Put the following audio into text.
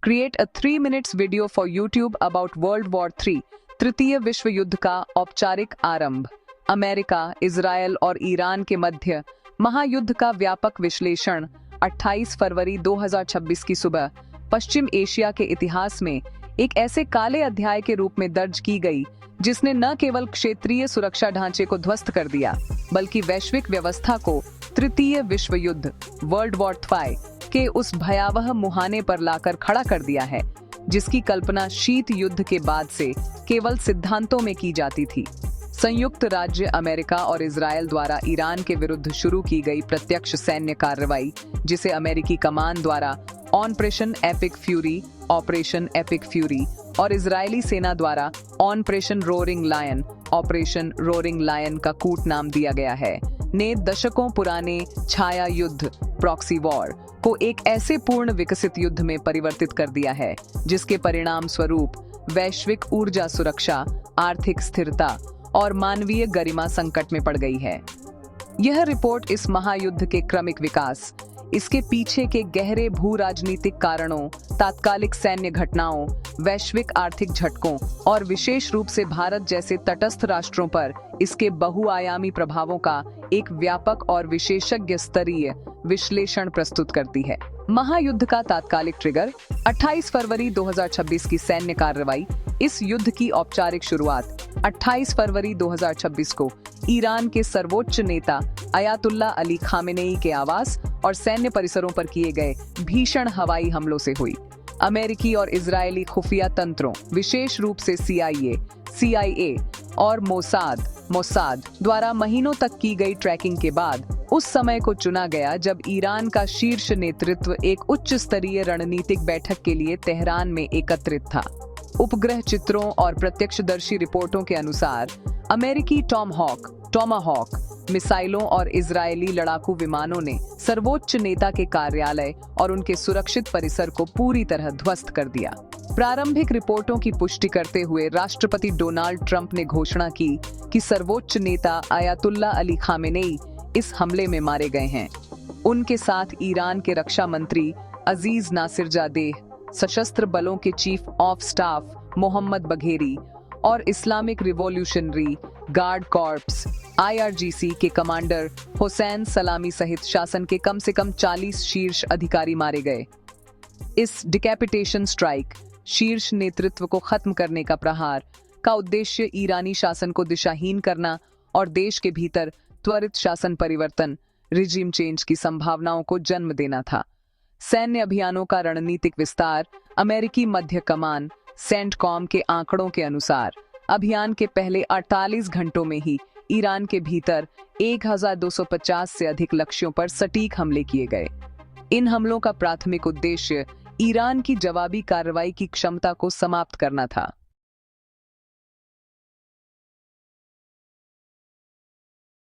Create a 3 minutes video for YouTube about World War III, तृतीय विश्व युद्ध का औपचारिक आरंभ। अमेरिका, इजरायल और ईरान के मध्य महायुद्ध का व्यापक विश्लेषण। 28 फरवरी 2026 की सुबह पश्चिम एशिया के इतिहास में एक ऐसे काले अध्याय के रूप में दर्ज की गई जिसने न केवल क्षेत्रीय सुरक्षा ढांचे को ध्वस्त कर दिया बल्कि वैश्विक व्यवस्था को तृतीय विश्व युद्ध वर्ल्ड वॉर II के उस भयावह मुहाने पर लाकर खड़ा कर दिया है जिसकी कल्पना शीत युद्ध के बाद से केवल सिद्धांतों में की जाती थी। संयुक्त राज्य अमेरिका और इजरायल द्वारा ईरान के विरुद्ध शुरू की गई प्रत्यक्ष सैन्य कार्रवाई, जिसे अमेरिकी कमान द्वारा ऑपरेशन एपिक फ्यूरी और इजरायली सेना द्वारा ऑपरेशन रोरिंग लायन का कूट नाम दिया गया है, ने दशकों पुराने छाया युद्ध प्रॉक्सी वॉर को एक ऐसे पूर्ण विकसित युद्ध में परिवर्तित कर दिया है जिसके परिणाम स्वरूप वैश्विक ऊर्जा सुरक्षा, आर्थिक स्थिरता और मानवीय गरिमा संकट में पड़ गई है। यह रिपोर्ट इस महायुद्ध के क्रमिक विकास, इसके पीछे के गहरे भू राजनीतिक कारणों, तात्कालिक सैन्य घटनाओं, वैश्विक आर्थिक झटकों और विशेष रूप से भारत जैसे तटस्थ राष्ट्रों पर इसके बहुआयामी प्रभावों का एक व्यापक और विशेषज्ञ स्तरीय विश्लेषण प्रस्तुत करती है। महायुद्ध का तात्कालिक ट्रिगर 28 फरवरी 2026 की सैन्य कार्रवाई। इस युद्ध की औपचारिक शुरुआत 28 फरवरी 2026 को ईरान के सर्वोच्च नेता अयातुल्ला अली खामेनेई के आवास और सैन्य परिसरों पर किए गए भीषण हवाई हमलों से हुई। अमेरिकी और इजरायली खुफिया तंत्रों, विशेष रूप से CIA और मोसाद द्वारा महीनों तक की गई ट्रैकिंग के बाद उस समय को चुना गया जब ईरान का शीर्ष नेतृत्व एक उच्च स्तरीय रणनीतिक बैठक के लिए तेहरान में एकत्रित था। उपग्रह चित्रों और प्रत्यक्षदर्शी रिपोर्टों के अनुसार अमेरिकी टॉमाहॉक मिसाइलों और इजरायली लड़ाकू विमानों ने सर्वोच्च नेता के कार्यालय और उनके सुरक्षित परिसर को पूरी तरह ध्वस्त कर दिया। प्रारंभिक रिपोर्टों की पुष्टि करते हुए राष्ट्रपति डोनाल्ड ट्रंप ने घोषणा की कि सर्वोच्च नेता अयातुल्ला अली खामेनेई इस हमले में मारे गए हैं। उनके साथ ईरान के रक्षा मंत्री अजीज नासिरजादेह, सशस्त्र बलों के chief of staff Mohammad Bagheri और Islamic revolutionary guard corps IRGC के कमांडर हुसैन सलामी सहित शासन के कम से कम 40 शीर्ष अधिकारी मारे गए। इस डिकैपिटेशन स्ट्राइक, शीर्ष नेतृत्व को खत्म करने का प्रहार का उद्देश्य ईरानी शासन को दिशाहीन करना और देश के भीतर त्वरित शासन परिवर्तन रिजीम चेंज की संभावनाओं को जन्म देना था। सैन्य अभियानों का रणनीतिक विस्तार। अमेरिकी मध्य कमान सेंटकॉम के आंकड़ों के अनुसार अभियान के पहले 48 घंटों में ही ईरान के भीतर 1250 से अधिक लक्ष्यों पर सटीक हमले किए गए। इन हमलों का प्राथमिक उद्देश्य ईरान की जवाबी कार्रवाई की क्षमता को समाप्त करना था।